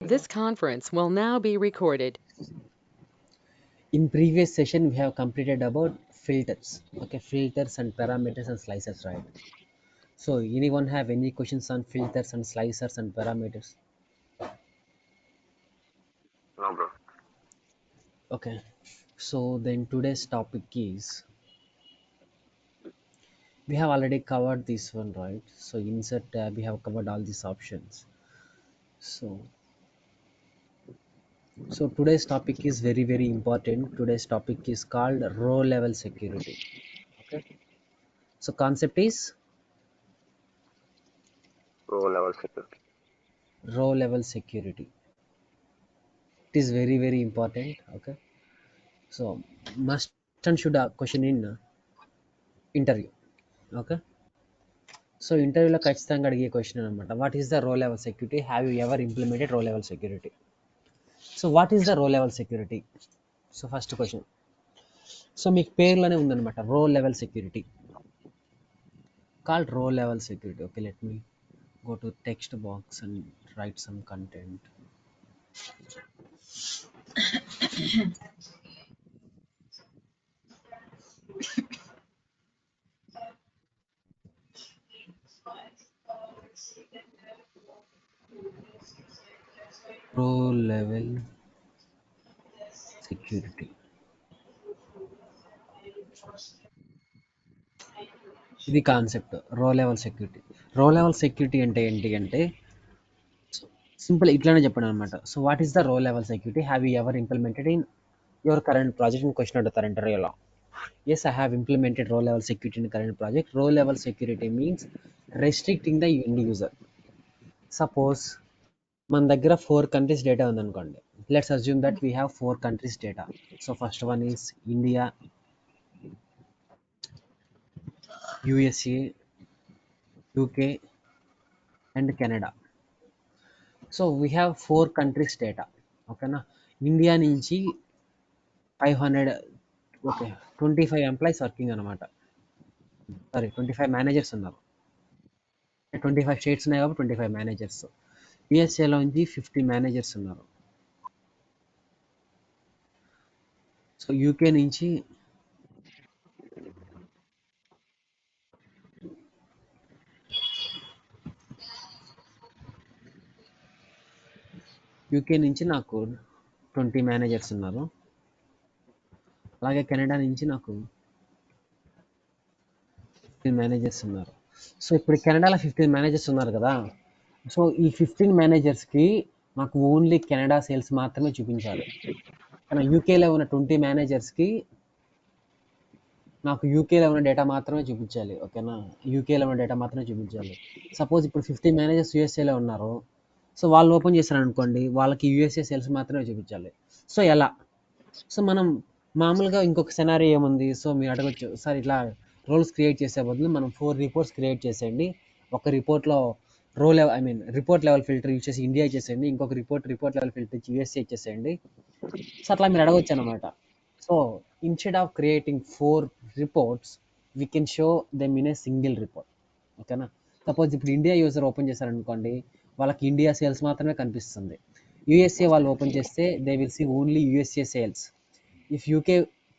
This conference will now be recorded. In previous session we have completed about filters, okay, filters and parameters and slicers, right? So anyone have any questions on filters and slicers and parameters? No, bro. Okay, so then today's topic is, we have already covered this one, right? So insert tab, we have covered all these options. So so today's topic is very important. Today's topic is called row level security. Okay, so concept is Pro level security. row level security. It is very important. Okay, so must and should question in interview. Okay, so ఇంటర్వ్యూలో ఖచ్చితంగా అడిగే question అనమాట, what is the row level security, have you ever implemented row level security? So what is the row level security? So first question, so మీకు పేర్లోనే ఉందన్నమాట రో level security, called రో level security. Okay, let me go to text box and write some content. Pro level security, ఇది concept. Row level security, row level security అంటే ఏంటి అంటే, simple ఇట్లానే చెప్పండి అనమాట. So what is the row level security, have you ever implemented in your current project అని question అడుగుతారు ఇంటర్వ్యూలో. Yes, I have implemented row level security in current project. Row level security means restricting the end user. Suppose మన దగ్గర 4 countries data ఉందనుకోండి. Let's assume that we have 4 countries data. So first one is India, USA, UK and Canada. So we have 4 countries data. ఓకేనా, India నుంచి 500, okay, 25 employees working అనమాట. Sorry, 25 managers ఉన్నారు. 25 states ఉన్నాయి కాబట్టి 25 managers. యూఎస్ఏలో నుంచి 50 managers ఉన్నారు. So UK నుంచి నాకు 20 మేనేజర్స్ ఉన్నారు. అలాగే కెనడా నుంచి నాకు 15 మేనేజర్స్ ఉన్నారు. సో ఇప్పుడు కెనడాలో 15 మేనేజర్స్ ఉన్నారు కదా. సో ఈ 15 మేనేజర్స్కి నాకు ఓన్లీ కెనడా సేల్స్ మాత్రమే చూపించాలి. కానీ యూకేలో ఉన్న 20 మేనేజర్స్కి నాకు యూకేలో ఉన్న డేటా మాత్రమే చూపించాలి. ఓకేనా, యూకేలో ఉన్న డేటా మాత్రమే చూపించాలి. సపోజ్ ఇప్పుడు 50 మేనేజర్స్ యూఎస్ఏలో ఉన్నారు. సో వాళ్ళు ఓపెన్ చేశారు అనుకోండి, వాళ్ళకి యూఎస్ఏ సేల్స్ మాత్రమే చూపించాలి. సో ఎలా? సో మనం మామూలుగా ఇంకొక సెనారీ ఏముంది, సో మీరు అడగొచ్చు, సార్ ఇట్లా రోల్స్ క్రియేట్ చేసే బదులు మనం 4 రిపోర్ట్స్ క్రియేట్ చేసేయండి. ఒక రిపోర్ట్లో రో level, I mean report level filter use చేసి ఇండియా ఇచ్చేసేయండి, ఇంకొక రిపోర్ట్ లెవెల్ ఫిల్టర్ ఇచ్చి యూఎస్ఏ ఇచ్చేసేయండి. సో అట్లా మీరు అడగొచ్చు అనమాట. So instead of creating 4 reports, we can show them in a single report. ఓకేనా, సపోజ్ ఇప్పుడు ఇండియా యూజర్ ఓపెన్ చేశారనుకోండి, వాళ్ళకి ఇండియా సేల్స్ మాత్రమే కనిపిస్తుంది. యూఎస్ఏ వాళ్ళు ఓపెన్ చేస్తే they will see only USA sales. If UK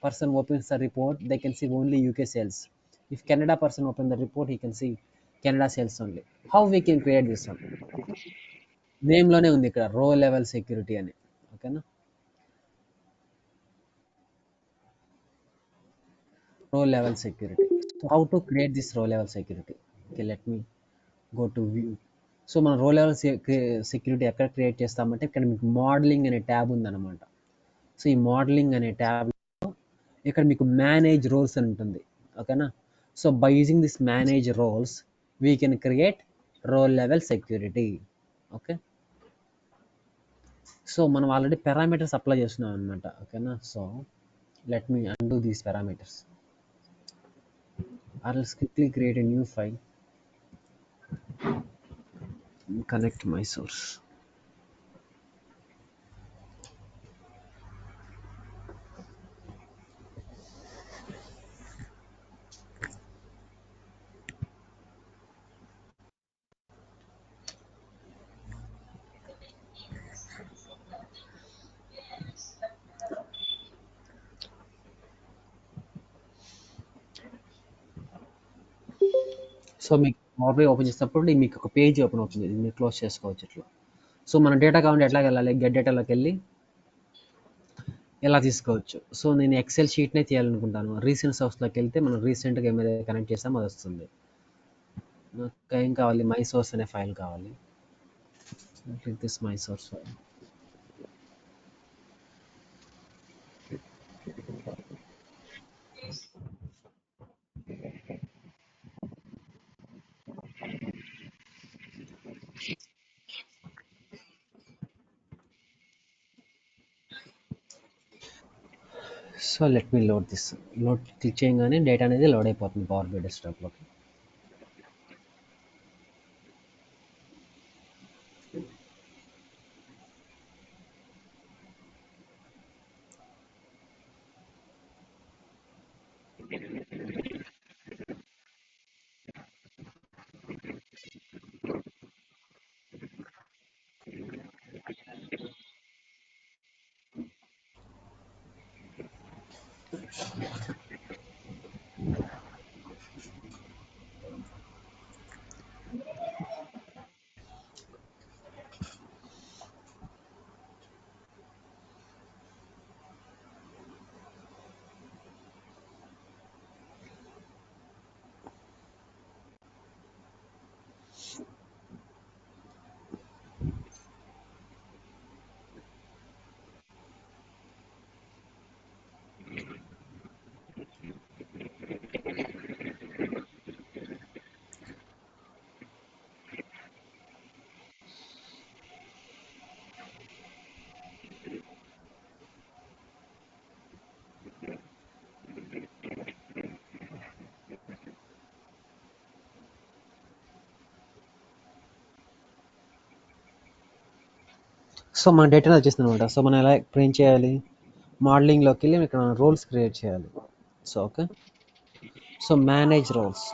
person opens the report, they can see only UK sales. If Canada person opens the report, he can see Canada sales only. How we can create this one? Name లోనే ఉంది ఇక్కడ రో level security అని. ఓకేనా, రో level security. So how to create this రో level security? Okay, let me go to view. So మన రో లెవెల్ సెక్యూరిటీ ఎక్కడ క్రియేట్ చేస్తామంటే, ఇక్కడ మీకు మోడలింగ్ అనే ట్యాబ్ ఉందన్నమాట. సో ఈ మోడలింగ్ అనే ట్యాబ్ ఇక్కడ మీకు మేనేజ్ రోల్స్ అని ఉంటుంది. ఓకేనా, so by using this manage roles we can create role level security. Okay, so మనం ఆల్రెడీ పారామీటర్స్ అప్లై చేస్తున్నాం అనమాట. ఓకేనా, so let me undo these parameters, or else quickly create a new file, connect my source. So మీకు Power BI open చేసినప్పుడు మీకు ఒక page open అవుతుంది, ఇది మీరు క్లోజ్ చేసుకోవచ్చు ఇట్లా. సో మన డేటా కావాలంటే ఎట్లా వెళ్ళాలి, గెట్ డేటాలోకి వెళ్ళి ఎలా తీసుకోవచ్చు. సో నేను ఎక్సెల్ షీట్నే తీయాలనుకుంటాను. రీసెంట్ సోర్స్లోకి వెళ్తే మనం రీసెంట్గా ఏమైనా కనెక్ట్ చేస్తామో అది వస్తుంది. నాకు ఏం కావాలి, మై సోర్స్ అనే ఫైల్ కావాలి. Click this my source file. So let me load this. Load click చేయగానే డేటా అనేది లోడ్ అయిపోతుంది పవర్ బై డెస్క్టాప్లోకి. సో మన డేటా వచ్చేసింది అనమాట. సో మనం ఎలా ఇప్పుడు ఏం చేయాలి, మోడలింగ్లోకి వెళ్ళి ఇక్కడ రోల్స్ క్రియేట్ చేయాలి. So okay, so manage roles.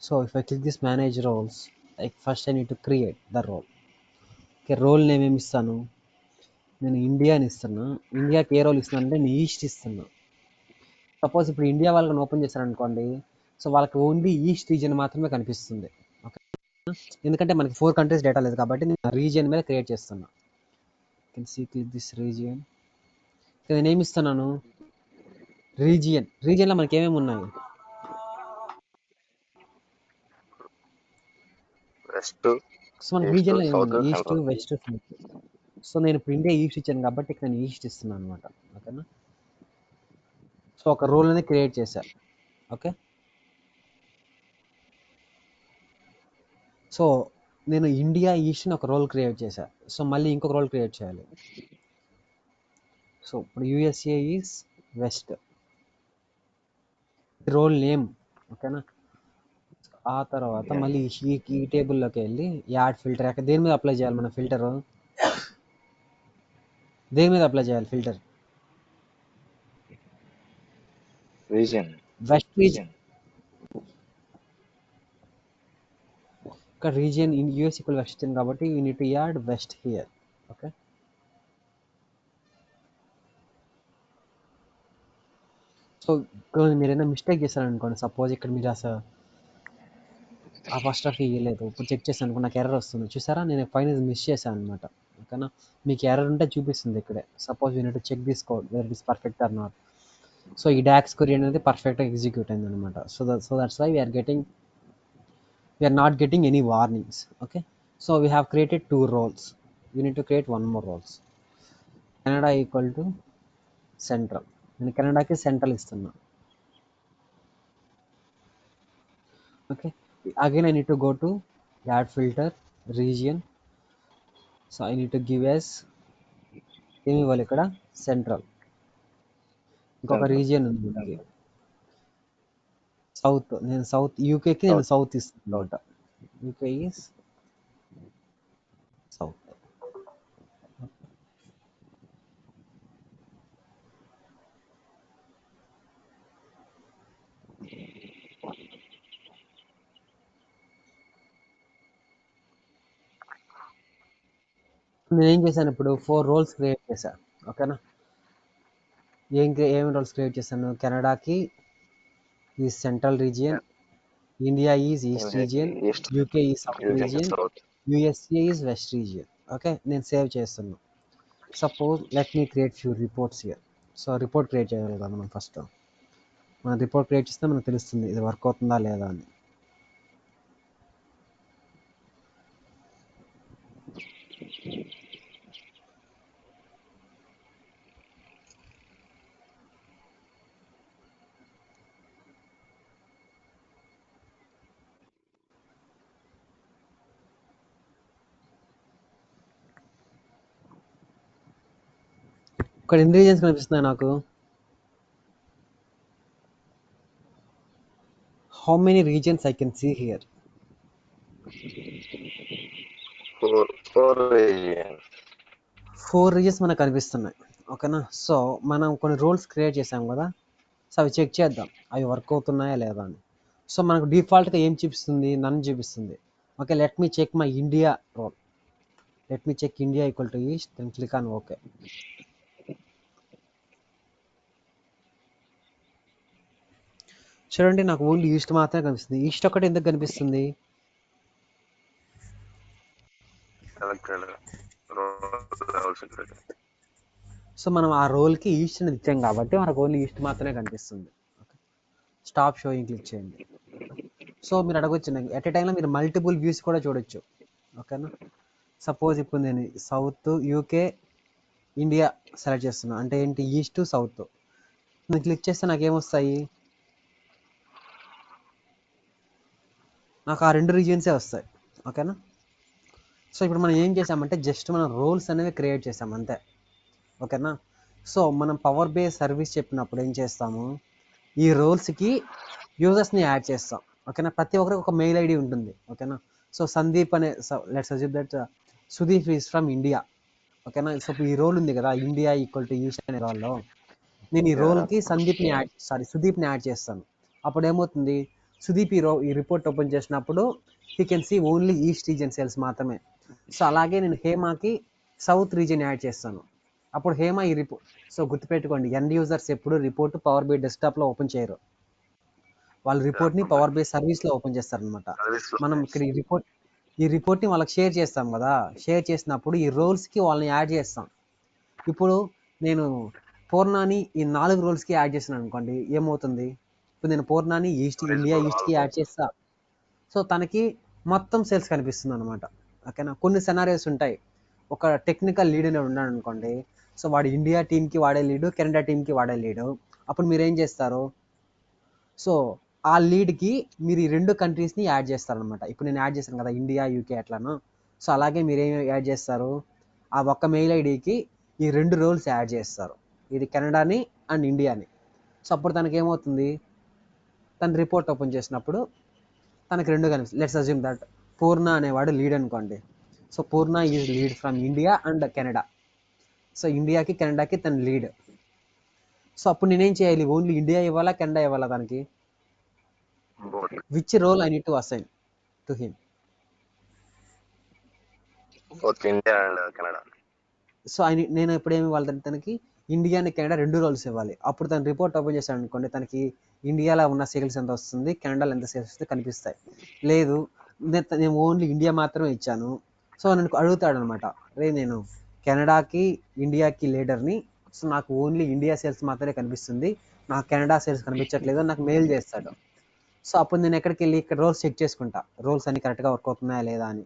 So if I click this manage roles, first I need to create the role. Okay, role name ఏమి ఇస్తాను, నేను ఇండియా అని ఇస్తున్నా. ఇండియాకి ఏ రోల్ ఇస్తున్నాను అంటే నేను ఈస్ట్ ఇస్తున్నా. సపోజ్ ఇప్పుడు ఇండియా వాళ్ళని ఓపెన్ చేశారనుకోండి, సో వాళ్ళకి ఓన్లీ ఈస్ట్ రీజియన్ మాత్రమే కనిపిస్తుంది. ఓకే, ఎందుకంటే మనకి 4 కంట్రీస్ డేటా లేదు కాబట్టి నేను రీజియన్ మీద క్రియేట్ చేస్తున్నా. Can see click this region. నేను ఏమి ఇస్తున్నాను, రీజియన్లో మనకి ఏమేమి ఉన్నాయి, వెస్ట్, సో మన ఈస్ట్, రీజియన్లో సౌత్, ఏముంది, east, central. West, south. So నేను ఇప్పుడు ఇండియా ఈస్ట్ ఇచ్చాను కాబట్టి ఇక్కడ నేను ఈస్ట్ ఇస్తున్నాను అనమాట. ఓకేనా, సో ఒక రోల్ అనేది క్రియేట్ చేశా. ఓకే, సో నేను ఇండియా ఈస్ట్ని ఒక రోల్ క్రియేట్ చేశా. సో మళ్ళీ ఇంకొక రోల్ క్రియేట్ చేయాలి. సో ఇప్పుడు USA is west, role name. ఓకేనా, ఆ తర్వాత మళ్ళీ ఈ టేబుల్లోకి వెళ్ళి యాడ్ ఫిల్టర్. అక్కడ దేని మీద అప్లై చేయాలి, మన ఫిల్టర్ దేని మీద అప్లై చేయాలి, ఫిల్టర్ రీజియన్. West region. ఇక్కడ region in US equal west కాబట్టి you need to add west here. Okay, so ఇక్కడ మీరు ఏదైనా మిస్టేక్ చేశారనుకోండి, సపోజ్ ఇక్కడ మీరు అసలు ఆ ఫస్ట్ ఆఫ్ ఇవ్వలేదు, ఇప్పుడు చెక్ చేశాను అనుకో, నాకు ఎర్రర్ వస్తుంది. చూసారా, నేను పైన మిస్ చేశాను అనమాట. ఓకేనా, మీకు ఎర్రర్ ఉంటే చూపిస్తుంది ఇక్కడే. Suppose you need to check this code whether it is perfect or not. So ఈ డాక్స్ క్వరీ అనేది పర్ఫెక్ట్గా ఎగ్జిక్యూట్ అయింది అనమాట. So that's why we are not getting any warnings. Okay, so we have created 2 roles. We need to create 1 more roles. Canada equal to central. నేను కెనడాకి central ఇస్తున్నా. Okay, again I need to go to add filter region. So I need to give as ఏమి ఇవ్వాలి ఇక్కడ, central. ఇంకొక region ఉంది మనకి south. నేను సౌత్, యూకేకి నేను సౌత్ ఇస్తున్నా అనమాట. UK is south. నేను ఏం చేశాను, ఇప్పుడు 4 roles క్రియేట్ చేశాను. ఓకేనా, ఏమేమి రోల్స్ క్రియేట్ చేశాను, కెనడాకి ఈ central region, India is east India region, east, UK is south UK region, south. USA is west region. Okay, నేను సేవ్ చేస్తున్నా. Suppose let me create few reports here. So report create చేయాలి కదా మనం first. మనం report create చేస్తే మనకు తెలుస్తుంది ఇది వర్క్ అవుతుందా లేదా అని. ఇక్కడ ఎన్ని రీజన్స్ కనిపిస్తున్నాయి నాకు? How many regions I can see here? Four regions. 4 regions మనకు కనిపిస్తున్నాయి. ఓకేనా, సో మనం కొన్ని రూల్స్ క్రియేట్ చేసాం కదా, సో అవి చెక్ చేద్దాం అవి వర్క్ అవుతున్నాయా లేదా అని. సో మనకు డిఫాల్ట్గా ఏం చూపిస్తుంది? నన్ను చూపిస్తుంది. Okay, let me check my India role. Let me check India equal to east, then click on okay. చూడండి, నాకు ఓన్లీ ఈస్ట్ మాత్రమే కనిపిస్తుంది. ఈస్ట్ ఒకటి ఎందుకు కనిపిస్తుంది? Selected role selected. సో మనం ఆ రోల్కి ఈస్ట్ అనేది ఇచ్చాం కాబట్టి మనకు ఓన్లీ ఈస్ట్ మాత్రమే కనిపిస్తుంది. స్టాప్ షోయింగ్ క్లిక్ చేయండి. సో మీరు అడగొచ్చు, నాకు ఎట్ ఏ టైంలో మీరు మల్టిపుల్ వ్యూస్ కూడా చూడొచ్చు. ఓకేనా, సపోజ్ ఇప్పుడు నేను సౌత్, యూకే, ఇండియా సెలెక్ట్ చేస్తున్నా. అంటే ఏంటి? East, south. నేను క్లిక్ చేస్తే నాకు ఏమొస్తాయి? నాకు ఆ 2 రీజియన్సే వస్తాయి. ఓకేనా, సో ఇప్పుడు మనం ఏం చేసామంటే జస్ట్ మనం రోల్స్ అనేవి క్రియేట్ చేసాం అంతే. ఓకేనా, సో మనం పవర్ బేస్ సర్వీస్ చెప్పినప్పుడు ఏం చేస్తాము? ఈ రోల్స్కి యూజర్స్ని యాడ్ చేస్తాం. ఓకేనా, ప్రతి ఒక్కరికి ఒక మెయిల్ ఐడి ఉంటుంది. ఓకేనా, సో సందీప్ అనే, let's assume that Sudeep is from India. ఓకేనా, సో ఈ రోల్ ఉంది కదా, ఇండియా ఈక్వల్ టు ఈస్ట్ అనే రోల్లో నేను ఈ రోల్కి సుదీప్ని యాడ్ చేస్తాను. అప్పుడు ఏమవుతుంది? సుదీప్ ఈ రిపోర్ట్ ఓపెన్ చేసినప్పుడు he can see only east region sales మాత్రమే. సో అలాగే నేను హేమాకి సౌత్ రీజన్ యాడ్ చేస్తాను. అప్పుడు హేమ ఈ రిపోర్ట్, సో గుర్తుపెట్టుకోండి, ఎండ్ యూజర్స్ ఎప్పుడు రిపోర్ట్ పవర్ బై డెస్క్టాప్లో ఓపెన్ చేయరు. వాళ్ళ రిపోర్ట్ని పవర్ బై సర్వీస్లో ఓపెన్ చేస్తారనమాట. మనం ఇక్కడ ఈ రిపోర్ట్ని వాళ్ళకి షేర్ చేస్తాం కదా, షేర్ చేసినప్పుడు ఈ రోల్స్కి వాళ్ళని యాడ్ చేస్తాం. ఇప్పుడు నేను పూర్ణాని ఈ 4 రోల్స్కి యాడ్ చేస్తున్నాను అనుకోండి, ఏమవుతుంది? ఇప్పుడు నేను పూర్ణాని ఇండియా ఈస్ట్కి యాడ్ చేస్తా. సో తనకి మొత్తం సేల్స్ కనిపిస్తుంది అనమాట. ఓకేనా, కొన్ని సెనారియోస్ ఉంటాయి. ఒక టెక్నికల్ లీడ్ అని ఉన్నాడు అనుకోండి, సో వాడు ఇండియా టీంకి వాడే లీడు, కెనడా టీంకి వాడే లీడు. అప్పుడు మీరు ఏం చేస్తారు? సో ఆ లీడ్కి మీరు ఈ 2 కంట్రీస్ని యాడ్ చేస్తారనమాట. ఇప్పుడు నేను యాడ్ చేశాను కదా, ఇండియా, యూకే అట్లాను. సో అలాగే మీరు ఏం యాడ్ చేస్తారు? ఆ ఒక్క మెయిల్ ఐడికి ఈ 2 రోల్స్ యాడ్ చేస్తారు, ఇది కెనడాని అండ్ ఇండియాని. సో అప్పుడు తనకి ఏమవుతుంది? తన రిపోర్ట్ ఓపెన్ చేసినప్పుడు తనకి 2 కనిపిస్తుంది. లెట్స్ అజ్యూమ్ దట్ పూర్ణ అనేవాడు లీడ్ అనుకోండి. So Purna is lead from India and Canada. So ఇండియాకి కెనడాకి తన లీడ్. సో అప్పుడు నేనేం చేయాలి? ఓన్లీ ఇండియా ఇవ్వాలా, కెనడా ఇవ్వాలా తనకి? Both. Which role I need to assign to him? Both India and Canada. So నేను ఎప్పుడేమి ఇవ్వాలి తనకి? ఇండియా అండ్ కెనడా 2 రోల్స్ ఇవ్వాలి. అప్పుడు తను రిపోర్ట్ ఓపెన్ చేశాడు అనుకోండి, తనకి ఇండియాలో ఉన్న సేల్స్ ఎంత వస్తుంది, కెనడాలో ఎంత సేల్స్ వస్తుంది కనిపిస్తాయి. లేదు, నేను ఓన్లీ ఇండియా మాత్రమే ఇచ్చాను. సో నన్ను అడుగుతాడు అనమాట, రే నేను కెనడాకి ఇండియాకి లీడర్ని, సో నాకు ఓన్లీ ఇండియా సేల్స్ మాత్రమే కనిపిస్తుంది, నాకు కెనడా సేల్స్ కనిపించట్లేదు, నాకు మెయిల్ చేస్తాడు. సో అప్పుడు నేను ఎక్కడికి వెళ్ళి ఇక్కడ రోల్స్ చెక్ చేసుకుంటా, రోల్స్ అన్ని కరెక్ట్గా వర్క్ అవుతున్నాయా లేదా అని.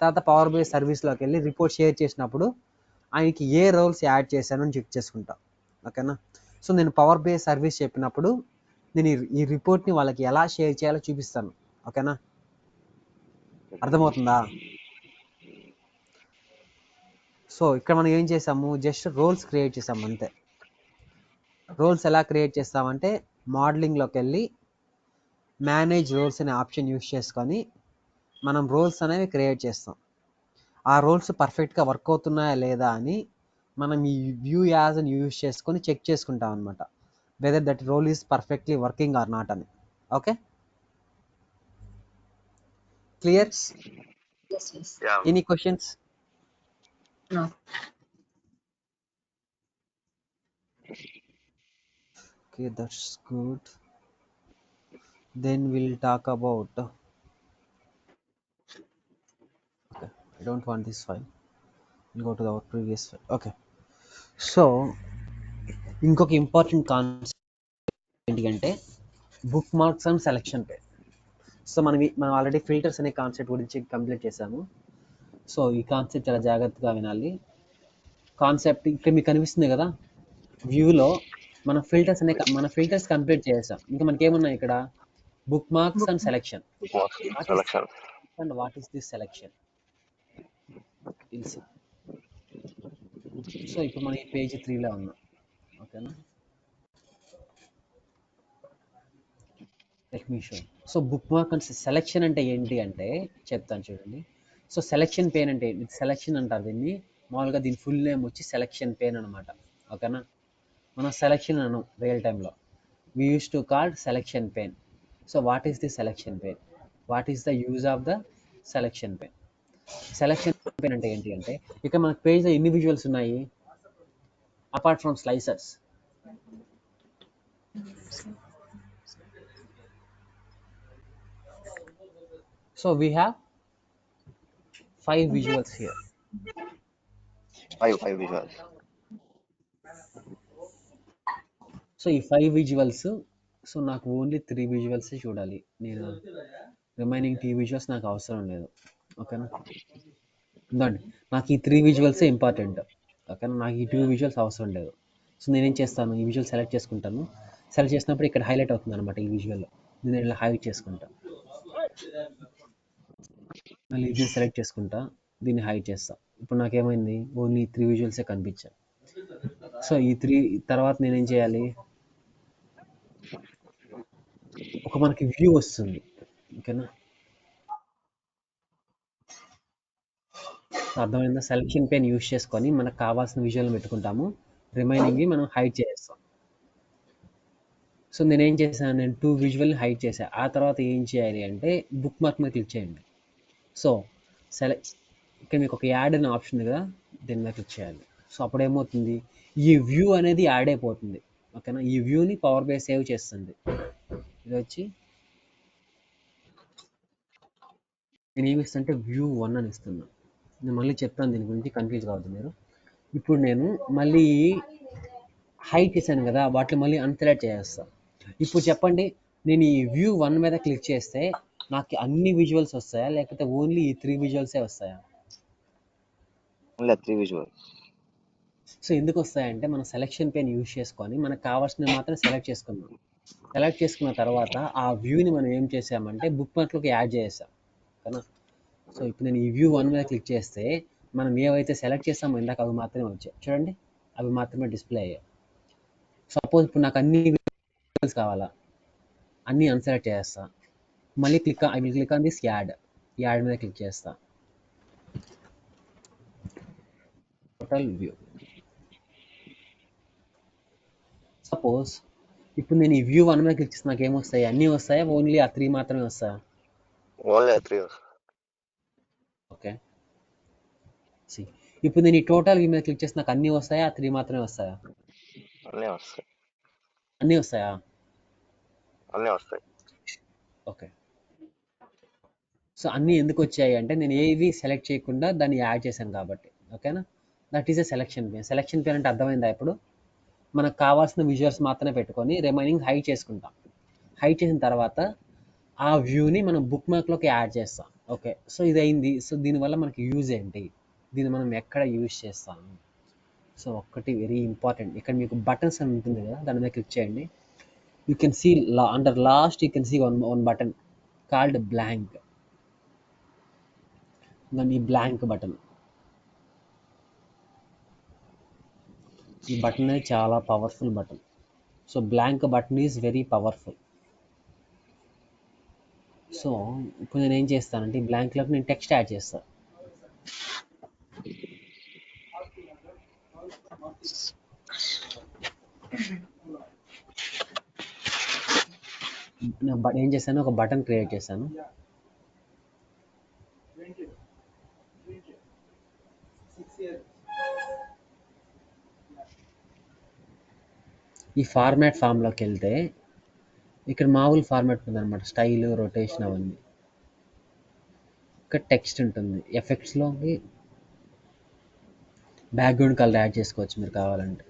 తర్వాత పవర్ బై సర్వీస్లోకి వెళ్ళి రిపోర్ట్ షేర్ చేసినప్పుడు ఆయనకి ఏ రోల్స్ యాడ్ చేశాను అని చెక్ చేసుకుంటా. ఓకేనా, సో నేను పవర్ బై సర్వీస్ చెప్పినప్పుడు నేను ఈ రిపోర్ట్ని వాళ్ళకి ఎలా షేర్ చేయాలో చూపిస్తాను. ఓకేనా, అర్థమవుతుందా? సో ఇక్కడ మనం ఏం చేసాము? జస్ట్ రోల్స్ క్రియేట్ చేసాము అంతే. రోల్స్ ఎలా క్రియేట్ చేస్తామంటే మోడలింగ్లోకి వెళ్ళి మేనేజ్ రోల్స్ అనే ఆప్షన్ యూస్ చేసుకొని మనం రోల్స్ అనేవి క్రియేట్ చేస్తాం. ఆ రోల్స్ పర్ఫెక్ట్గా వర్క్ అవుతున్నాయా లేదా అని మనం ఈ వ్యూ యాజ్ అని యూజ్ చేసుకొని చెక్ చేసుకుంటాం అనమాట, whether that role is perfectly working or not అని. Okay, clear? Yes, yes. Yeah. Any questions? No. Okay, that's good. Then we'll talk about, okay, I don't want this file. We'll go to our previous file. Okay. So ఇంకొక important concept ఏంటి అంటే book marks and selection pair. So మనం already filters అనే concept గురించి complete చేసాము. So ఈ concept చాలా జాగ్రత్తగా వినాలి. కాన్సెప్ట్ ఇక్కడ మీకు కనిపిస్తుంది కదా వ్యూలో మన ఫిల్టర్స్ కంప్లీట్ చేసాం. ఇంకా మనకి ఏమున్నాయి ఇక్కడ book marks and selection. Selection and what is this selection? So ఇప్పుడు మనం ఈ పేజ్ 3లో ఉన్నాం. ఓకేనా, let me show. So book mark and selection అంటే ఏంటి అంటే చెప్తాను చూడండి. సో సెలక్షన్ పెయిన్ అంటే సెలక్షన్ అంటారు దీన్ని. మామూలుగా దీని ఫుల్ నేమ్ వచ్చి సెలక్షన్ పెయిన్ అనమాట. ఓకేనా, మనం సెలక్షన్ అనం రియల్ టైంలో. We use to call selection pain. So what is the selection pain? What is the use of the selection pain? Selection pain అంటే ఏంటి అంటే ఇక్కడ మనకు పేజ్లో ఎన్ని విజువల్స్ ఉన్నాయి apart from slicers? So we have 5 visuals here. Five visuals. So ఈ 5 visuals, so నాకు ఓన్లీ 3 విజువల్సే చూడాలి. నేను రిమైనింగ్ 2 విజువల్స్ నాకు అవసరం లేదు. ఓకేనా, ఇందండి నాకు ఈ 3 విజువల్సే ఇంపార్టెంట్. ఓకేనా, నాకు ఈ 2 విజువల్స్ అవసరం లేదు. సో నేనేం చేస్తాను, ఈ విజువల్ సెలెక్ట్ చేసుకుంటాను. సెలెక్ట్ చేసినప్పుడు ఇక్కడ హైలైట్ అవుతుంది అనమాట ఈ విజువల్. నేను ఇలా హైలైట్ చేసుకుంటాను. మళ్ళీ ఇది సెలెక్ట్ చేసుకుంటా, దీన్ని హైడ్ చేస్తా. ఇప్పుడు నాకేమైంది, ఓన్లీ 3 విజువల్సే కనిపించాయి. సో ఈ 3 తర్వాత నేనేం చేయాలి, ఒక మనకి వ్యూ వస్తుంది. ఓకేనా, అర్థమైందా? సెలక్షన్ పెయిన్ యూస్ చేసుకొని మనకు కావాల్సిన విజువల్ పెట్టుకుంటాము, రిమైనింగ్వి మనం హైడ్ చేస్తాం. సో నేనేం చేశాను, నేను 2 విజువల్ హైడ్ చేశాను. ఆ తర్వాత ఏం చేయాలి అంటే బుక్ మార్క్ మీద క్లిక్ చేయండి. సో ఇక్కడ మీకు ఒక యాడ్ అనే ఆప్షన్ ఉంది కదా, దీని మీద క్లిక్ చేయాలి. సో అప్పుడు ఏమవుతుంది, ఈ వ్యూ అనేది యాడ్ అయిపోతుంది. ఓకేనా, ఈ వ్యూని పవర్ బై సేవ్ చేస్తుంది. ఇది వచ్చి నేను ఏమి ఇస్తానంటే వ్యూ 1 అని ఇస్తున్నాను. నేను మళ్ళీ చెప్తాను, దీని గురించి కన్ఫ్యూజ్ కావద్దు మీరు. ఇప్పుడు నేను మళ్ళీ హైడ్ చేశాను కదా, వాటిని మళ్ళీ అన్సెలెక్ట్ చేస్తాను. ఇప్పుడు చెప్పండి, నేను ఈ వ్యూ 1 మీద క్లిక్ చేస్తే నాకు అన్ని విజువల్స్ వస్తాయా, లేకపోతే ఓన్లీ ఈ 3 విజువల్సే వస్తాయా? Only 3 visuals. సో ఎందుకు వస్తాయంటే మనం సెలక్షన్ పెయిన్ యూజ్ చేసుకొని మనకు కావాల్సినవి మాత్రం సెలెక్ట్ చేసుకున్నాం. సెలెక్ట్ చేసుకున్న తర్వాత ఆ వ్యూని మనం ఏం చేసామంటే బుక్ మార్క్లోకి యాడ్ చేసాం కదా. సో ఇప్పుడు నేను ఈ వ్యూ 1 మీద క్లిక్ చేస్తే మనం ఏవైతే సెలెక్ట్ చేసామో ఇందాక అవి మాత్రమే వచ్చాయి. చూడండి, అవి మాత్రమే డిస్ప్లే అయ్యాయి. సపోజ్ ఇప్పుడు నాకు అన్ని విజువల్స్ కావాలా, అన్నీ అన్సెలెక్ట్ చేస్తా. మళ్ళీ I will click on this add మీద క్లిక్ చేస్తా. Total view. సపోజ్ ఇప్పుడు నేను ఈ వ్యూ 1 మీద క్లిక్ చేస్తే నాకు ఏమొస్తాయి, అన్నీ వస్తాయా, ఓన్లీ ఆ 3 మాత్రమే వస్తాయా? ఓన్లీ 3 వస్తాయి. ఓకే, ఇప్పుడు నేను ఈ టోటల్ వ్యూ మీద క్లిక్ చేస్తే నాకు అన్నీ వస్తాయా, ఆ 3 మాత్రమే వస్తాయా? అన్నీ వస్తాయి. అన్నీ వస్తాయా? అన్నీ వస్తాయి. ఓకే, సో అన్నీ ఎందుకు వచ్చాయి అంటే నేను ఏవి సెలెక్ట్ చేయకుండా దాన్ని యాడ్ చేశాను కాబట్టి. ఓకేనా, that is a selection pain. Selection pain అంటే అర్థమైందా? ఇప్పుడు మనకు కావాల్సిన విజువల్స్ మాత్రమే పెట్టుకొని రిమైనింగ్ హైడ్ చేసుకుంటాం. హైడ్ చేసిన తర్వాత ఆ వ్యూని మనం బుక్ మార్క్లోకి యాడ్ చేస్తాం. ఓకే, సో ఇది అయింది. సో దీనివల్ల మనకి యూజ్ ఏంటి, దీన్ని మనం ఎక్కడ యూజ్ చేస్తాము? సో ఒక్కటి వెరీ ఇంపార్టెంట్, ఇక్కడ మీకు బటన్స్ అని ఉంటుంది కదా, దాని మీద క్లిక్ చేయండి. You can see under last you can see one button called blank. దాన్ని బ్లాంక్ బటన్. ఈ బటన్ అనేది చాలా powerful button. So blank button is very powerful. So ఇప్పుడు నేను ఏం చేస్తానంటే ఈ బ్లాంక్లోకి నేను టెక్స్ట్ యాడ్ చేస్తాను. ఏం చేశాను, ఒక బటన్ క్రియేట్ చేశాను. ఈ ఫార్మాట్ ఫామ్లోకి వెళ్తే ఇక్కడ మామూలు ఫార్మాట్ ఉందన్నమాట, స్టైల్, రొటేషన్ అవన్నీ. ఇక్కడ టెక్స్ట్ ఉంటుంది. ఎఫెక్ట్స్లోకి బ్యాక్గ్రౌండ్ కలర్ యాడ్ చేసుకోవచ్చు మీరు కావాలంటే.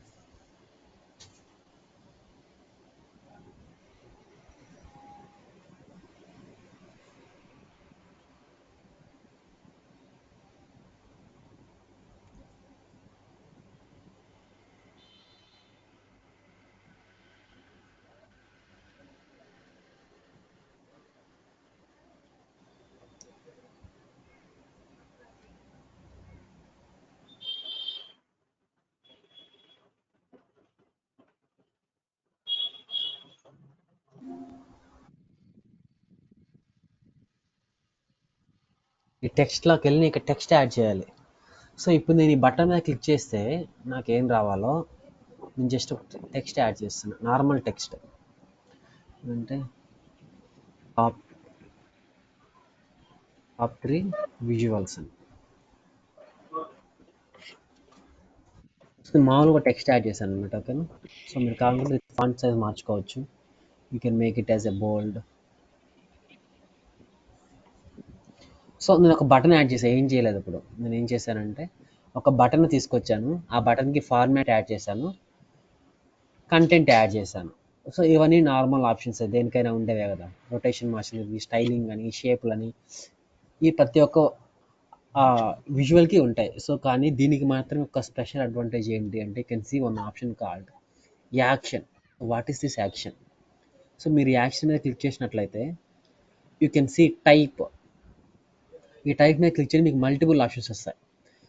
ఈ టెక్స్ట్లోకి వెళ్ళి ఇక్కడ టెక్స్ట్ యాడ్ చేయాలి. సో ఇప్పుడు నేను ఈ బటన్ మీద క్లిక్ చేస్తే నాకేం రావాలో నేను జస్ట్ టెక్స్ట్ యాడ్ చేస్తున్నా, నార్మల్ టెక్స్ట్. అంటే టాప్ 3 విజువల్స్ అని. సో మామూలుగా టెక్స్ట్ యాడ్ చేశాను అనమాట. ఓకేనా. సో మీరు కావాలంటే ఫాంట్ సైజ్ మార్చుకోవచ్చు. You can make it as a bold. So నేను ఒక బటన్ యాడ్ చేశాను, ఏం చేయలేదు. ఇప్పుడు నేను ఏం చేశానంటే ఒక బటన్ తీసుకొచ్చాను, ఆ బటన్కి ఫార్మాట్ యాడ్ చేశాను, కంటెంట్ యాడ్ చేశాను. సో ఇవన్నీ నార్మల్ ఆప్షన్స్, దేనికైనా ఉండేవే కదా. రొటేషన్ మార్చింది, స్టైలింగ్ అని, షేప్లని, ఈ ప్రతి ఒక్క విజువల్కి ఉంటాయి. సో కానీ దీనికి మాత్రం ఒక స్పెషల్ అడ్వాంటేజ్ ఏంటి అంటే, you can see one option called action. What is this action? So మీరు యాక్షన్ మీద క్లిక్ చేసినట్లయితే యూ కెన్ సీ టైప్. ఈ టైప్ మీద క్లిక్ చేయండి, మీకు మల్టిపుల్ ఆప్షన్స్ వస్తాయి.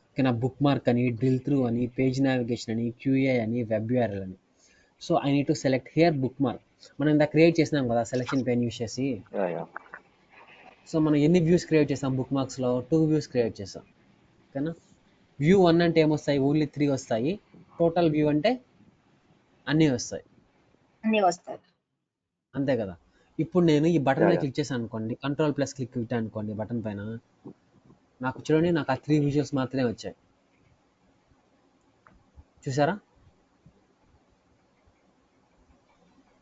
ఓకేనా. బుక్ మార్క్ అని, డ్రిల్ త్రూ అని, పేజ్ నావిగేషన్ అని, క్యూఏ అని, వెబ్ యూఆర్ఎల్ అని. So I need to select here bookmark. మనం ఇందా క్రియేట్ చేసినాం కదా సెలెక్షన్ పెన్ యూస్ చేసి. సో మనం ఎన్ని వ్యూస్ క్రియేట్ చేసాం బుక్ మార్క్స్లో? 2 వ్యూస్ క్రియేట్ చేసాం. ఓకేనా. వ్యూ 1 అంటే ఏమొస్తాయి? ఓన్లీ 3 వస్తాయి. టోటల్ వ్యూ అంటే అన్నీ వస్తాయి. అన్నీ వస్తాయి. అంతే కదా. ఇప్పుడు నేను ఈ బటన్ మీద క్లిక్ చేశాను అనుకోండి, Ctrl+ క్లిక్ పెట్టాను అనుకోండి బటన్ పైన, నాకు చూడండి, నాకు ఆ 3 విజువల్స్ మాత్రమే వచ్చాయి. చూసారా?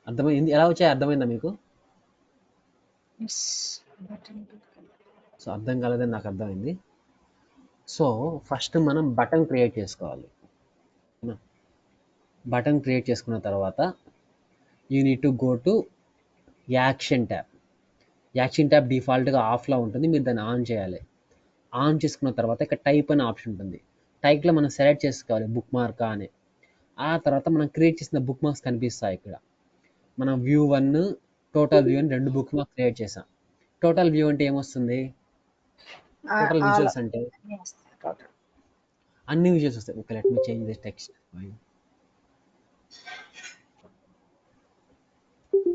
అర్థమైంది? ఎలా వచ్చాయి అర్థమైందా మీకు? సో అర్థం కాలేదని నాకు అర్థమైంది. సో ఫస్ట్ మనం బటన్ క్రియేట్ చేసుకోవాలి. బటన్ క్రియేట్ చేసుకున్న తర్వాత you need to go to action tab. Action tab డిఫాల్ట్గా ఆఫ్లో ఉంటుంది, మీరు దాన్ని ఆన్ చేయాలి. ఆన్ చేసుకున్న తర్వాత ఇక్కడ టైప్ అనే ఆప్షన్ ఉంటుంది. టైప్లో మనం సెలెక్ట్ చేసుకోవాలి బుక్ మార్క్ అని. ఆ తర్వాత మనం క్రియేట్ చేసిన బుక్ మార్క్స్ కనిపిస్తాయి ఇక్కడ. మనం వ్యూ 1, టోటల్ వ్యూ అని 2 బుక్ మార్క్స్ క్రియేట్ చేసాం. టోటల్ వ్యూ అంటే ఏమొస్తుంది? టోటల్ విజువల్స్ అంటే అన్నీ వస్తాయి. అన్ని విజువల్స్ వస్తాయి. Okay, let me change this text.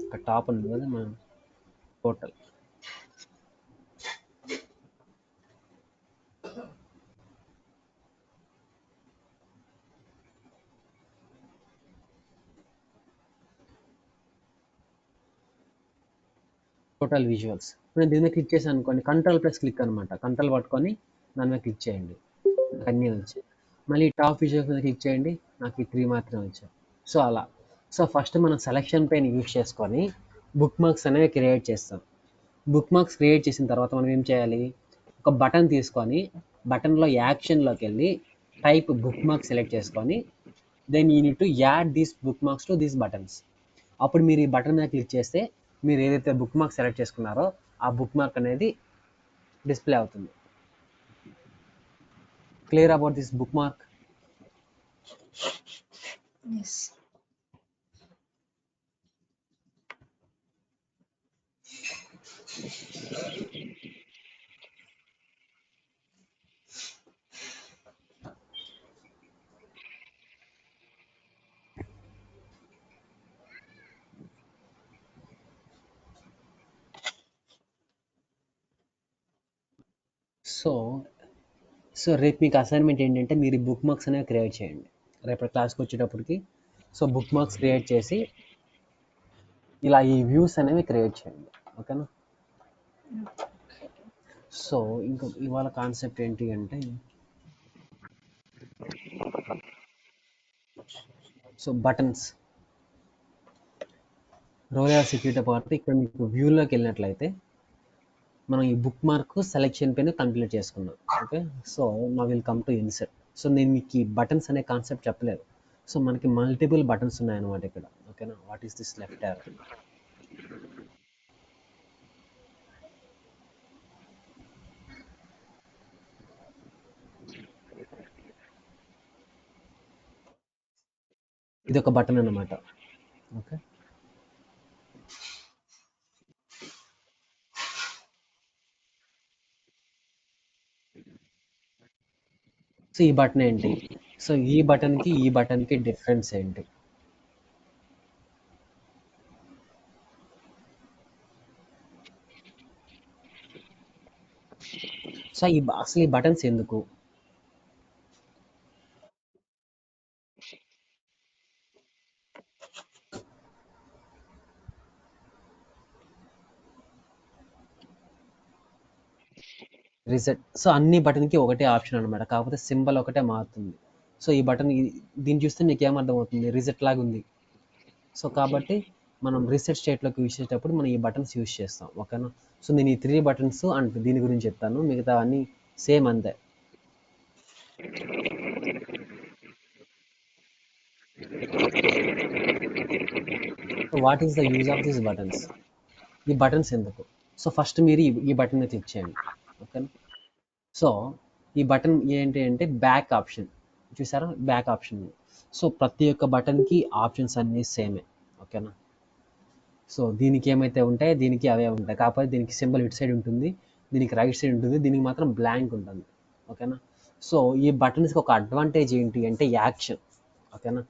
ఇక్కడ టాప్ ఉంది కదా మనం టోటల్. Total visuals. ఇప్పుడు నేను దీని మీద క్లిక్ చేశాను అనుకోండి, Ctrl+ క్లిక్ అనమాట. కంట్రోల్ పట్టుకొని దాని మీద క్లిక్ చేయండి, అన్నీ వచ్చాయి. మళ్ళీ టాప్ విజువల్స్ మీద క్లిక్ చేయండి, నాకు ఈ 3 మాత్రమే వచ్చాయి. సో అలా. సో ఫస్ట్ మనం సెలక్షన్ పెన్ యూజ్ చేసుకొని బుక్ మార్క్స్ అనేవి క్రియేట్ చేస్తాం. బుక్ మార్క్స్ క్రియేట్ చేసిన తర్వాత మనం ఏం చేయాలి? ఒక బటన్ తీసుకొని బటన్లో యాక్షన్లోకి వెళ్ళి టైప్ బుక్ మార్క్స్ సెలెక్ట్ చేసుకొని then you need to add these bookmarks to these buttons. అప్పుడు మీరు ఈ బటన్ మీద క్లిక్ చేస్తే మీరు ఏదైతే బుక్ మార్క్ సెలెక్ట్ చేసుకున్నారో ఆ బుక్ మార్క్ అనేది డిస్ప్లే అవుతుంది. Clear about this book mark? Yes. So రేపు మీకు అసైన్మెంట్ ఏంటంటే మీరు ఈ బుక్ మార్క్స్ అనేవి క్రియేట్ చేయండి రేపటి క్లాస్కి వచ్చేటప్పటికి. సో బుక్ మార్క్స్ క్రియేట్ చేసి ఇలా ఈ వ్యూస్ అనేవి క్రియేట్ చేయండి. ఓకేనా. సో ఇంకా ఇవాళ కాన్సెప్ట్ ఏంటి అంటే, so buttons, role ever security part ఇక్కడ మీకు వ్యూలోకి వెళ్ళినట్లయితే మనం ఈ బుక్ మార్క్ సెలెక్షన్ పైన కంప్లీట్ చేసుకున్నాం. ఓకే, సో నా will come to insert. So నేను మీకు ఈ బటన్స్ అనే కాన్సెప్ట్ చెప్పలేదు. సో మనకి మల్టిపుల్ బటన్స్ ఉన్నాయన్నమాట ఇక్కడ. ఓకేనా, what is this left arrow? ఇది ఒక బటన్ అన్నమాట. ఓకే, సో ఈ బటన్ ఏంటి? సో ఈ బటన్కి డిఫరెన్స్ ఏంటి? సో అసలు ఈ బటన్స్ ఎందుకు? రీసెట్. సో అన్ని బటన్కి ఒకటే ఆప్షన్ అనమాట, కాకపోతే సింబల్ ఒకటే మారుతుంది. సో ఈ బటన్ దీన్ని చూస్తే మీకు ఏమర్థమవుతుంది? రీసెట్ లాగా ఉంది. సో కాబట్టి మనం రీసెట్ స్టేట్లోకి యూజ్ చేసేటప్పుడు మనం ఈ బటన్స్ యూజ్ చేస్తాం. ఓకేనా, సో నేను ఈ 3 బటన్స్ అండ్ దీని గురించి చెప్తాను, మిగతా అన్నీ సేమ్ అంతే. So what is the use of these buttons? ఈ బటన్స్ ఎందుకు? సో ఫస్ట్ మీరు ఈ బటన్ క్లిక్ చేయండి. ఓకేనా, సో ఈ బటన్ ఏంటి అంటే బ్యాక్ ఆప్షన్. చూసారా, బ్యాక్ ఆప్షన్. సో ప్రతి ఒక్క బటన్కి ఆప్షన్స్ అన్నీ సేమే. ఓకేనా, సో దీనికి ఏమైతే ఉంటాయి దీనికి అవే ఉంటాయి, కాకపోతే దీనికి సింబల్ ఇటు సైడ్ ఉంటుంది, దీనికి రైట్ సైడ్ ఉంటుంది, దీనికి మాత్రం బ్లాంక్ ఉంటుంది. ఓకేనా, సో ఈ బటన్స్కి ఒక అడ్వాంటేజ్ ఏంటి అంటే యాక్షన్. ఓకేనా,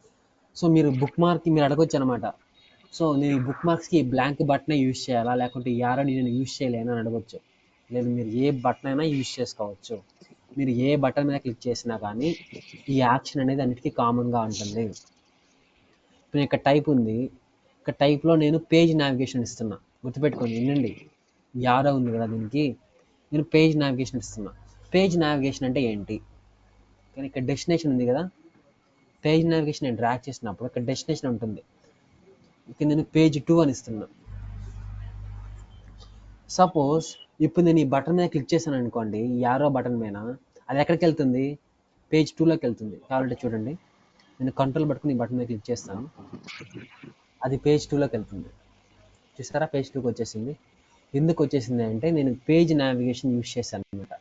సో మీరు బుక్ మార్క్కి మీరు అడగొచ్చు అనమాట. సో నేను ఈ బుక్ మార్క్స్కి బ్లాంక్ బటనే యూజ్ చేయాలా, లేకుంటే ఈ ఆరో నేను యూజ్ చేయలేనా అని అడగొచ్చు. లేదు, మీరు ఏ బటన్ అయినా యూజ్ చేసుకోవచ్చు. మీరు ఏ బటన్ మీద క్లిక్ చేసినా కానీ ఈ యాక్షన్ అనేది అన్నిటికీ కామన్గా ఉంటుంది. ఇప్పుడు ఇక్కడ టైప్ ఉంది, ఇక్కడ టైప్లో నేను పేజ్ నావిగేషన్ ఇస్తున్నా. గుర్తుపెట్టుకోండి, వినండి, యారో ఉంది కదా, దీనికి నేను పేజ్ నావిగేషన్ ఇస్తున్నా. పేజ్ నావిగేషన్ అంటే ఏంటి? కానీ ఇక్కడ డెస్టినేషన్ ఉంది కదా, పేజ్ నావిగేషన్ నేను డ్రాగ్ చేసినప్పుడు ఇక్కడ డెస్టినేషన్ ఉంటుంది. ఇక్కడ నేను పేజ్ 2 అని ఇస్తున్నా. సపోజ్ ఇప్పుడు నేను ఈ బటన్ మీద క్లిక్ చేశాను అనుకోండి, ఈ యారో బటన్ మీద, అది ఎక్కడికి వెళ్తుంది? పేజ్ 2లోకి వెళ్తుంది. కావాలంటే చూడండి, నేను కంట్రోల్ పట్టుకుని ఈ బటన్ మీద క్లిక్ చేస్తాను, అది పేజ్ 2లోకి వెళ్తుంది. చూసారా, పేజ్ 2కి వచ్చేసింది. ఎందుకు వచ్చేసింది అంటే నేను పేజ్ నావిగేషన్ యూజ్ చేశాను అనమాట.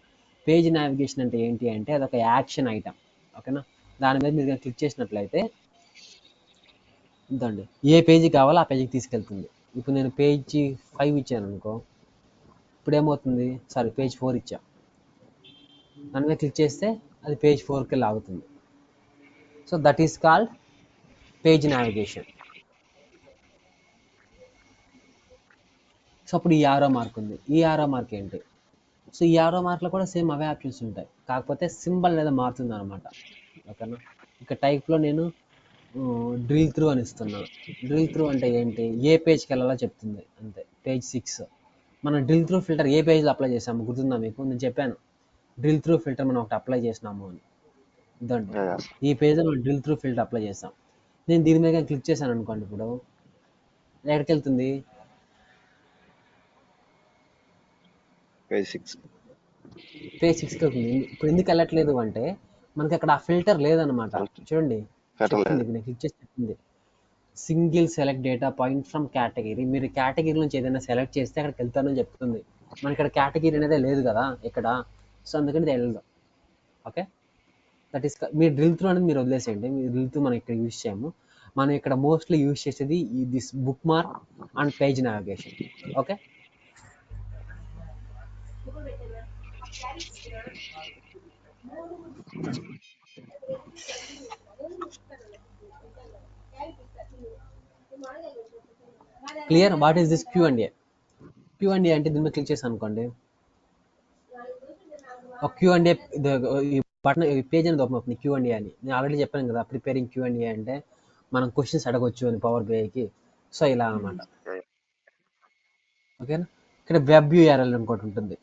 పేజ్ నావిగేషన్ అంటే ఏంటి అంటే అదొక యాక్షన్ ఐటమ్. ఓకేనా, దాని మీద మీరు క్లిక్ చేసినట్లయితే ఇదండి, ఏ పేజీ కావాలో ఆ పేజీకి తీసుకెళ్తుంది. ఇప్పుడు నేను పేజీ 5 ఇచ్చాను అనుకో, ఇప్పుడు ఏమవుతుంది? సారీ, పేజ్ 4 ఇచ్చా, దాని మీద క్లిక్ చేస్తే అది పేజ్ 4కి లాగుతుంది. So that is called page navigation. So అప్పుడు ఈ ఆరో మార్క్ ఉంది, ఈ ఆరో మార్క్ ఏంటి? సో ఈ ఆరో మార్క్లో కూడా సేమ్ అవే ఆప్షన్స్ ఉంటాయి, కాకపోతే సింబల్ అనేది మారుతుంది అనమాట. ఓకేనా, ఇక టైప్లో నేను డ్రిల్ త్రూ అని ఇస్తున్నాను. డ్రిల్ త్రూ అంటే ఏంటి? ఏ పేజ్కి వెళ్ళాలో చెప్తుంది అంతే. పేజ్ 6 మనం డ్రిల్ త్రూ ఫిల్టర్ ఏ పేజ్లో అప్లై చేసాము గుర్తుందా మీకు? నేను చెప్పాను డ్రిల్ త్రూ ఫిల్టర్ మనం ఒకటి అప్లై చేసినాము అని. ఇదండి, ఈ పేజ్లో మనం డ్రిల్ త్రూ ఫిల్టర్ అప్లై చేస్తాం. నేను దీని మీద క్లిక్ చేశాను అనుకోండి, ఇప్పుడు ఎక్కడికి వెళ్తుంది? పేజ్ 6. పేజ్ 6కి వెళ్తుంది. ఇప్పుడు ఎందుకు వెళ్ళట్లేదు అంటే మనకి అక్కడ ఆ ఫిల్టర్ లేదనమాట. చూడండి, చెప్తుంది, నేను క్లిక్ చేసి చెప్తుంది single select data point from category. మీరు కేటగిరీ నుంచి ఏదైనా సెలెక్ట్ చేస్తే అక్కడికి వెళ్తానని చెప్తుంది. మనకి ఇక్కడ కేటగిరీ అనేది లేదు కదా ఇక్కడ, సో అందుకని వెళ్ళదు. ఓకే, దట్ ఈస్ మీరు డ్రిల్ త్రూ అనేది మీరు వదిలేసేయండి. మీరు డ్రిల్ త్రూ మనం ఇక్కడ యూజ్ చేయము. మనం ఇక్కడ మోస్ట్లీ యూజ్ చేసేది ఈ this bookmark and page navigation. Okay, clear? What is this Q and A? Q and A అంటే దీని మీద క్లిక్ చేశాను అనుకోండి, ఒక క్యూ అండ్ ఏ ఈ బటన్ పేజ్ అనేది ఓపెన్ అవుతుంది, క్యూ అండ్ ఏ అని. నేను ఆల్రెడీ చెప్పాను కదా, ప్రిపేరింగ్ క్యూ అండ్ ఏ అంటే మనం క్వశ్చన్స్ అడగొచ్చు అని పవర్ బిఐకి. సో ఇలా అనమాట. ఓకేనా, ఇక్కడ వెబ్ యూఆర్ఎల్ ఇంకోటి ఉంటుంది.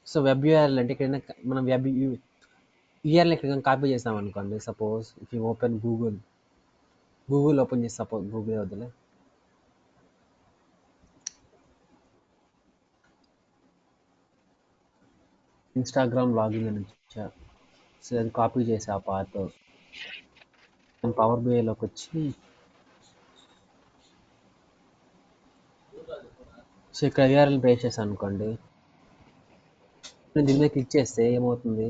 సో వెబ్ యూఆర్ఎల్ అంటే ఇక్కడ మనం వెబ్ యూఆర్ఎల్ ఇక్కడ కాపీ చేస్తాం అనుకోండి. Suppose if you open Google open చేసి, సపోజ్ గూగుల్ వద్దులే, ఇన్స్టాగ్రామ్ లాగిన్ అని ఇచ్చా. సో అది కాపీ చేసి ఆ పాత్ పవర్ బిఐలోకి వచ్చి సో ఇక్కడ యూఆర్ఎల్ పేస్ట్ చేశాను అనుకోండి. నేను దీని మీద క్లిక్ చేస్తే ఏమవుతుంది,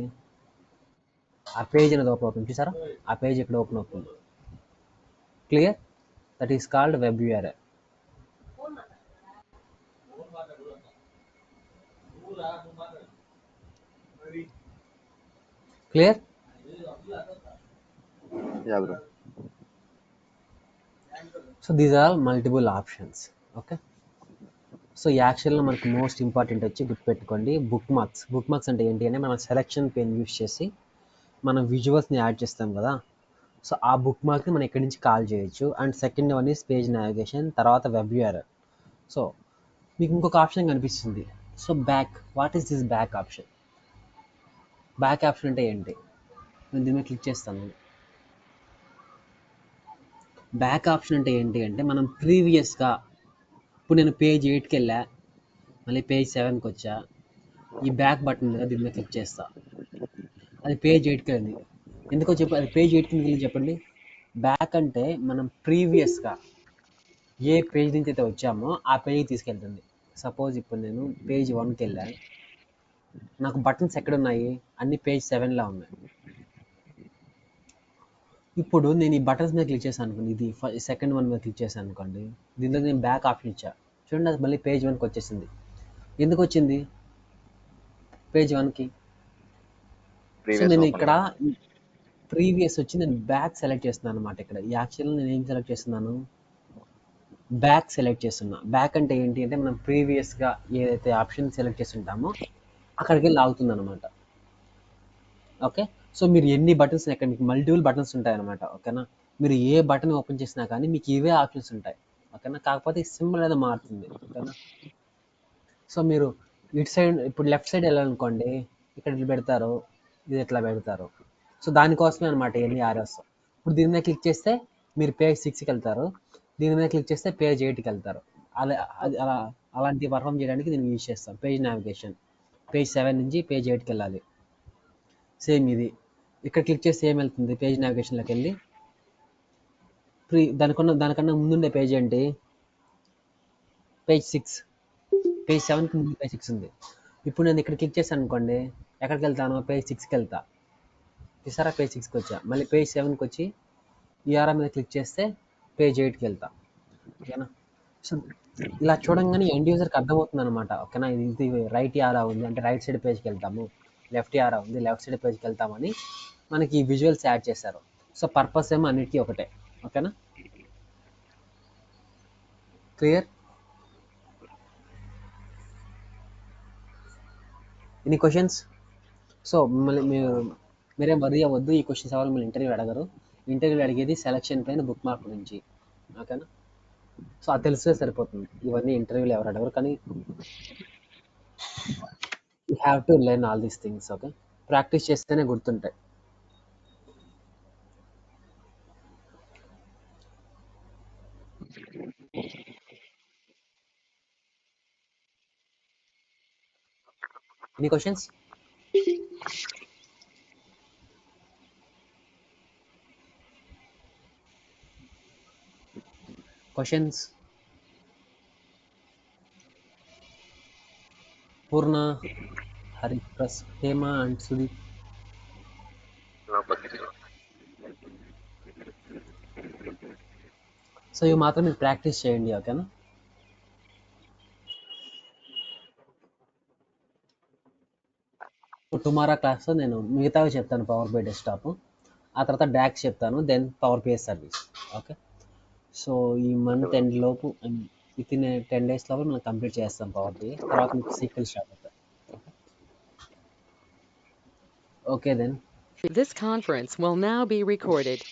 ఆ పేజ్ అనేది ఓపెన్ అవుతుంది. చూసారా, ఆ పేజ్ ఇక్కడ ఓపెన్ అవుతుంది. Clear? That is called web URL. Clear? Yeah, bro. So these are multiple options. Okay, so ఈ యాక్షన్లో మనకు మోస్ట్ ఇంపార్టెంట్ వచ్చి గుర్తుపెట్టుకోండి బుక్ మార్క్స్. బుక్ మార్క్స్ అంటే ఏంటి అంటే మనం సెలెక్షన్ పెన్ యూస్ చేసి మనం విజువల్స్ని యాడ్ చేస్తాం కదా, సో ఆ బుక్ మార్క్ని మనం ఇక్కడి నుంచి కాల్ చేయొచ్చు. And second one is page navigation, తర్వాత వెబ్ యూఆర్ఎల్. సో మీకు ఇంకొక ఆప్షన్ కనిపిస్తుంది. So back, what is this back option? Back option అంటే ఏంటి? నేను దీని మీద క్లిక్ చేస్తాను. బ్యాక్ ఆప్షన్ అంటే ఏంటి అంటే మనం ప్రీవియస్గా, ఇప్పుడు నేను పేజ్ 8కి వెళ్ళా, మళ్ళీ పేజ్ 7కి వచ్చా, ఈ బ్యాక్ బటన్ మీద దీని మీద క్లిక్ చేస్తా, అది పేజ్ 8కి వెళ్ళింది. ఎందుకో చెప్పి అది పేజ్ 8కి వెళ్ళి చెప్పండి. బ్యాక్ అంటే మనం ప్రీవియస్గా ఏ పేజ్ నుంచి అయితే వచ్చామో ఆ పేజ్కి తీసుకెళ్తుంది. సపోజ్ ఇప్పుడు నేను పేజ్ 1కి వెళ్ళాను, నాకు బటన్స్ ఎక్కడున్నాయి, అన్ని పేజ్ 7లా ఉన్నాయి. ఇప్పుడు నేను ఈ బటన్స్ మీద క్లిక్ చేశాను అనుకోండి, ఇది సెకండ్ వన్ మీద క్లిక్ చేశాను అనుకోండి, దీంట్లో నేను బ్యాక్ ఆప్షన్ ఇచ్చా, చూడండి అది మళ్ళీ పేజ్ 1కి వచ్చేసింది. ఎందుకు వచ్చింది పేజ్ 1కి? సో నేను ఇక్కడ ప్రీవియస్ వచ్చి నేను బ్యాక్ సెలెక్ట్ చేస్తున్నాను అనమాట. ఇక్కడ ఈ యాక్షన్లో నేను ఏం సెలెక్ట్ చేస్తున్నాను, బ్యాక్ సెలెక్ట్ చేస్తున్నా. బ్యాక్ అంటే ఏంటి అంటే మనం ప్రీవియస్గా ఏదైతే ఆప్షన్ సెలెక్ట్ చేసి ఉంటామో అక్కడికి వెళ్ళి ఆగుతుంది అనమాట. ఓకే, సో మీరు ఎన్ని బటన్స్, ఇక్కడ మీకు మల్టిపుల్ బటన్స్ ఉంటాయి అనమాట. ఓకేనా, మీరు ఏ బటన్ ఓపెన్ చేసినా కానీ మీకు ఇవే ఆప్షన్స్ ఉంటాయి. ఓకేనా, కాకపోతే సింబల్ అనేది మారుతుంది. ఓకేనా, సో మీరు ఇటు సైడ్ ఇప్పుడు లెఫ్ట్ సైడ్ వెళ్ళాలనుకోండి, ఇక్కడ ఇట్లా పెడతారు, ఇది ఇట్లా పెడతారు. సో దానికోసమే అనమాట ఇవన్నీ ఆర్ఎస్. ఇప్పుడు దీని మీద క్లిక్ చేస్తే మీరు పేజ్ 6కి వెళ్తారు, దీని మీద క్లిక్ చేస్తే పేజ్ 8కి వెళ్తారు. అలా అలాంటి పర్ఫామ్ చేయడానికి నేను యూజ్ చేస్తాను పేజ్ నావిగేషన్. పేజ్ 7 నుంచి పేజ్ 8కి వెళ్ళాలి, సేమ్ ఇది. ఇక్కడ క్లిక్ చేస్తే ఏం వెళ్తుంది, పేజ్ నావిగేషన్లోకి వెళ్ళి దానికన్నా ముందుండే పేజ్ ఏంటి, పేజ్ 6. పేజ్ 7కి ముందు పేజ్ 6 ఉంది. ఇప్పుడు నేను ఇక్కడ క్లిక్ చేశాను అనుకోండి, ఎక్కడికి వెళ్తాను, పేజ్ 6కి వెళ్తా. చూసారా, పేజ్ 6కి వచ్చా. మళ్ళీ పేజ్ 7కి వచ్చి ఈఆర్ఆర్ మీద క్లిక్ చేస్తే పేజ్ 8కి వెళ్తా. ఓకేనా, సో ఇలా చూడంగానే ఎండ్ యూజర్కి అర్థమవుతుంది అనమాట. ఓకేనా, ఇది రైట్ ఆరా ఉంది అంటే రైట్ సైడ్ పేజ్కి వెళ్తాము, లెఫ్ట్ ఆరా ఉంది లెఫ్ట్ సైడ్ పేజ్కి వెళ్తామని మనకి ఈ విజువల్స్ యాడ్ చేశారు. సో పర్పస్ ఏమో అన్నిటికీ ఒకటే. ఓకేనా, క్లియర్? Any questions? సో మీరేం వరీ అవ్వద్దు, ఈ క్వశ్చన్స్ ఎవరు మీరు ఇంటర్వ్యూ అడగరు. ఇంటర్వ్యూ అడిగేది సెలక్షన్ పైన బుక్ మార్క్ గురించి. ఓకేనా, సో అది తెలిస్తే సరిపోతుంది. ఇవన్నీ ఇంటర్వ్యూలో ఎవరు అడగరు, కానీ you have to learn all these things. Okay, practice చేస్తేనే గుర్తుంటాయి. Any questions? క్వశ్చన్స్? పూర్ణ, హరిప్రస్, హేమ అండ్ సుదీప్. సో ఇవి మాత్రం మీరు ప్రాక్టీస్ చేయండి. ఓకేనా, టుమారో క్లాస్లో నేను మిగతావి చెప్తాను, పవర్ బై డెస్క్టాప్, ఆ తర్వాత డాక్స్ చెప్తాను, then power BI service. Okay, so ఈ మంత్ ఎండ్ లోపు విత్ ఇన్ 10 days లోపు మనం కంప్లీట్ చేస్తాం పవర్ బిఐ. తర్వాత మీకు సీక్వెల్ స్టార్ట్ అవుతాయి. Okay then. This conference will now be recorded.